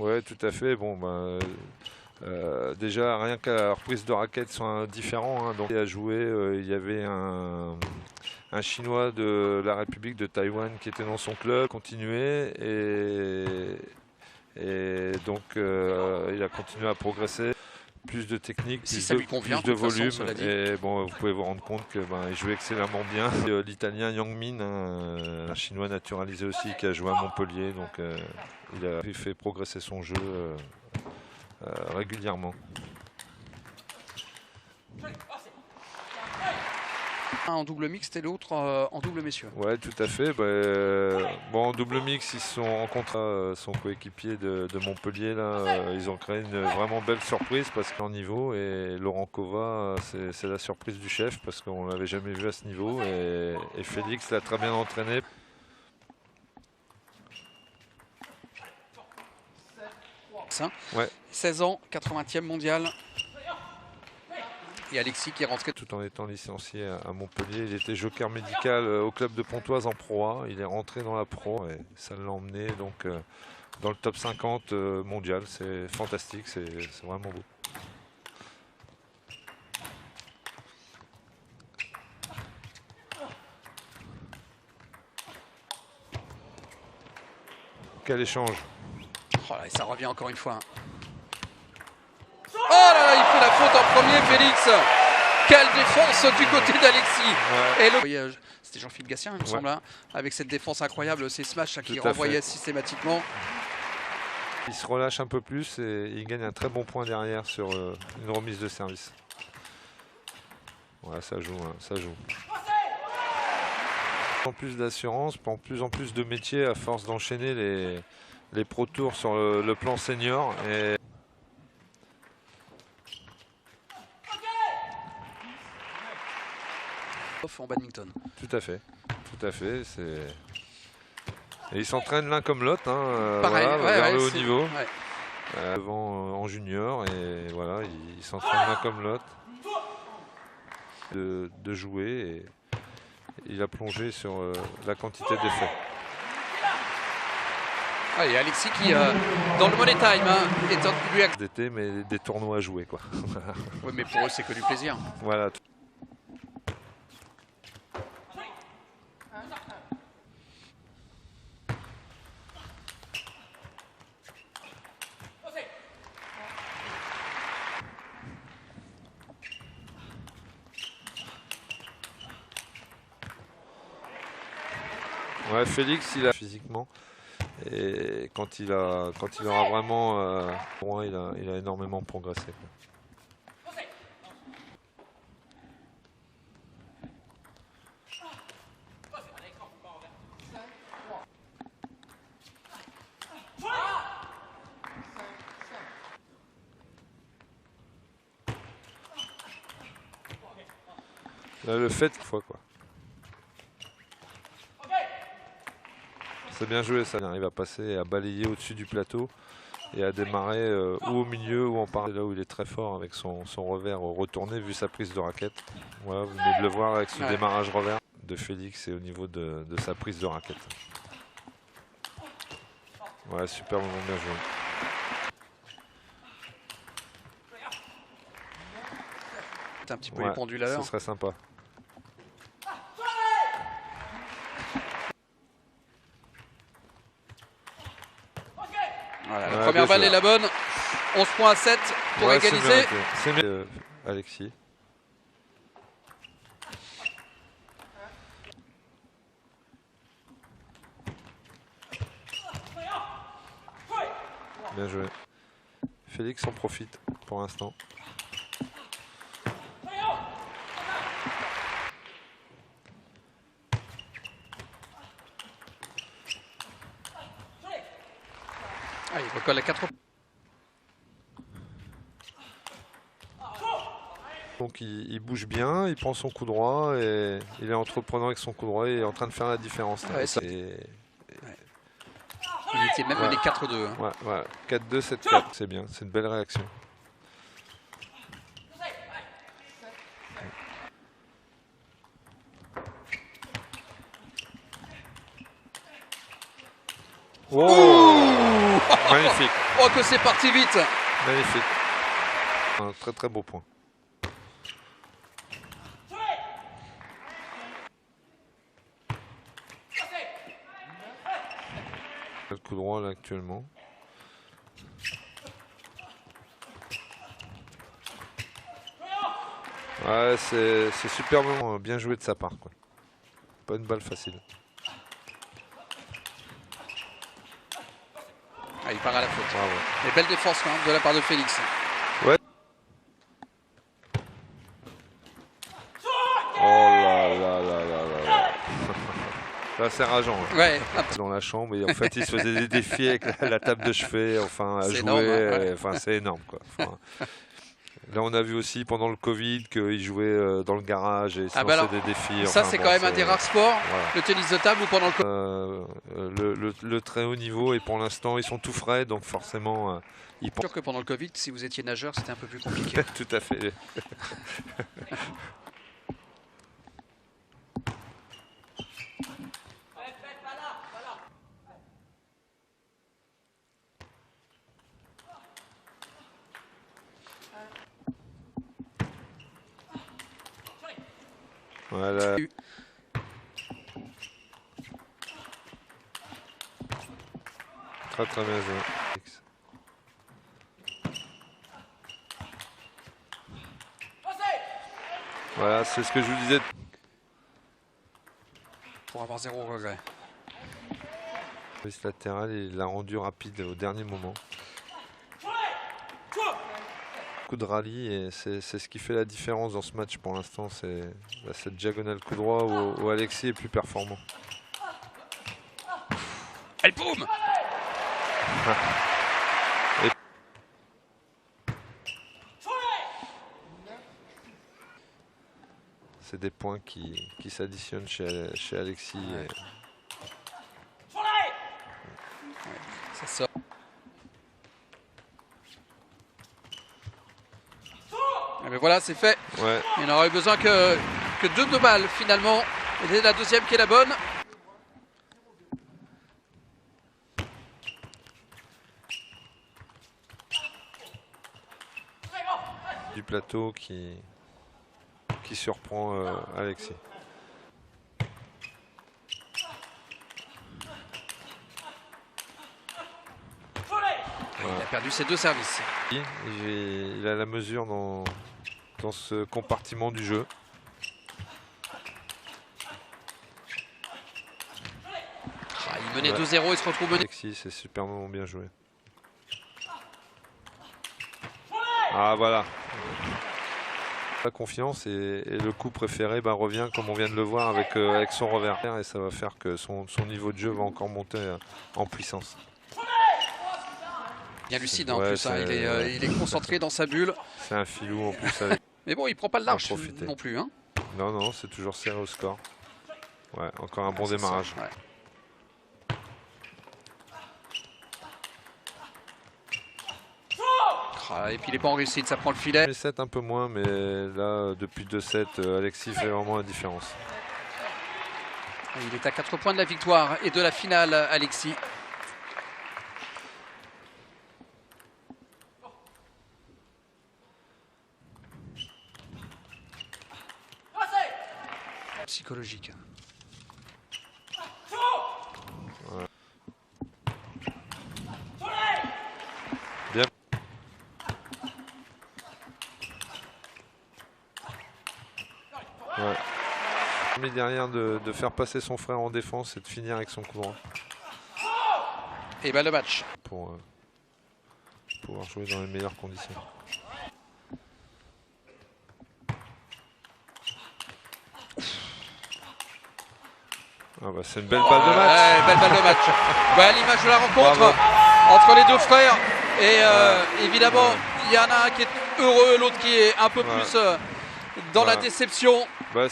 Ouais, tout à fait. Bon, déjà, rien qu'à la reprise de raquettes sont différents. Hein. Donc, à jouer, il y avait un Chinois de la République de Taïwan qui était dans son club, continuait et donc il a continué à progresser. Plus de technique, si ça lui convient, plus de volume. façon, Et bon, vous pouvez vous rendre compte que il jouait excellemment bien. L'Italien Yang Min, un Chinois naturalisé aussi, qui a joué à Montpellier, donc il a fait progresser son jeu régulièrement. Un en double mixte et l'autre en double messieurs. Ouais, tout à fait. Bon, en double mix, ils se sont rencontrés son coéquipier de Montpellier. Là, ils ont créé une vraiment belle surprise parce qu'en niveau, et Laurent Kova, c'est la surprise du chef parce qu'on l'avait jamais vu à ce niveau. Et Félix l'a très bien entraîné. Ouais. 16 ans, 80e mondial. Et Alexis qui est rentré tout en étant licencié à Montpellier. Il était joker médical au club de Pontoise en Pro A. Il est rentré dans la Pro et ça l'a emmené donc dans le top 50 mondial. C'est fantastique, c'est vraiment beau. Quel échange! Oh là, et ça revient encore une fois. Oh là là, il fait la faute en premier, Félix. Quelle défense du côté d'Alexis. Ouais. Et le... C'était Jean-Philippe Gatien, il me semble, hein, avec cette défense incroyable, ces smashs qui renvoyaient systématiquement. Il se relâche un peu plus et il gagne un très bon point derrière sur une remise de service. Ouais, ça joue, hein, ça joue. En plus d'assurance, en plus de métier à force d'enchaîner les Pro Tours sur le plan senior. Et en badminton. Tout à fait, tout à fait. Et ils s'entraînent l'un comme l'autre, hein, pareil, voilà, vers le haut niveau, ouais. Devant en junior, et voilà, ils s'entraînent l'un comme l'autre de jouer. Et il a plongé sur la quantité d'effets. Ah, et Alexis qui, dans le money time, lui a... d'été, mais des tournois à jouer, quoi. Oui, mais pour eux, c'est que du plaisir. Voilà. Ouais, Félix, il a physiquement, et quand il aura vraiment il a énormément progressé. Là, le fait quoi. C'est bien joué, ça. Il arrive à passer et à balayer au-dessus du plateau et à démarrer ou au milieu ou en parallèle, là où il est très fort avec son revers retourné vu sa prise de raquette. Voilà, vous venez de le voir avec ce démarrage revers de Félix et au niveau de sa prise de raquette. Voilà, super moment, bien joué. C'est un petit peu les pendules à l'heure. Ce serait sympa. Voilà, la première balle est la bonne. 11 points à 7 pour égaliser. C'est mieux, Alexis. Bien joué. Félix en profite pour l'instant. Ah, il recolle à 4. Donc il bouge bien, il prend son coup droit et il est entreprenant avec son coup droit et est en train de faire la différence. Ouais, il était même les 4-2. Hein. Ouais, 4-2, 7-4, c'est bien, c'est une belle réaction. Oh, magnifique. Oh, que c'est parti vite. Magnifique. Un très très beau point. Le coup droit là actuellement. Ouais, c'est superbement bien joué de sa part, quoi. Pas une balle facile. Ah, il part à la faute. Bravo. Et belle défense quand même de la part de Félix. Ouais. Oh là là là là là là. Là c'est rageant. Hein. Ouais. Dans la chambre et en fait il se faisait des défis avec la table de chevet, enfin à jouer, énorme, hein, ouais. enfin c'est énorme quoi. Enfin, là on a vu aussi pendant le Covid qu'il jouait dans le garage et il se lançait des défis. Ça enfin, c'est bon, quand même un des rares sports, voilà. le tennis de table ou pendant le Covid. Le très haut niveau et pour l'instant ils sont tout frais donc forcément ils pensent sûr que pendant le Covid, si vous étiez nageur, c'était un peu plus compliqué. tout à fait. Voilà. Très très bien joué. Voilà, c'est ce que je vous disais. Pour avoir 0 regret. Le latéral, il l'a rendu rapide au dernier moment. Coup de rallye et c'est ce qui fait la différence dans ce match pour l'instant, c'est cette diagonale coup droit où Alexis est plus performant. Et boum. C'est des points qui s'additionnent chez Alexis. Ouais. Ça sort. Mais voilà, c'est fait. Ouais. Il n'aurait eu besoin que 2 balles finalement. Et c'est la deuxième qui est la bonne. Du plateau qui surprend Alexis. Il a perdu ses 2 services. Il a la mesure dans ce compartiment du jeu. Ah, il menait 2-0, il se retrouve mené. Alexis, c'est superbement bien joué. Ah voilà. La confiance et le coup préféré revient comme on vient de le voir avec son revers et ça va faire que son niveau de jeu va encore monter en puissance. Bien lucide en plus, hein. Il est concentré dans sa bulle. C'est un filou en plus. Avec... Mais bon, il prend pas le large non plus. Hein. Non, non, c'est toujours serré au score. Ouais, encore un bon démarrage. Ça, ouais. Et puis il n'est pas en réussite, ça prend le filet. Les 7 un peu moins, mais là, depuis 2-7, Alexis fait vraiment la différence. Il est à 4 points de la victoire et de la finale, Alexis. Psychologique. Ouais. Bien. Ouais. Mais derrière de faire passer son frère en défense et de finir avec son coup droit. Et bien le match. Pour pouvoir jouer dans les meilleures conditions. Ah bah c'est une belle balle de match. Ouais, belle balle de match. Ouais, l'image de la rencontre entre les 2 frères. Et évidemment, il y en a un qui est heureux, l'autre qui est un peu plus dans la déception. Bah,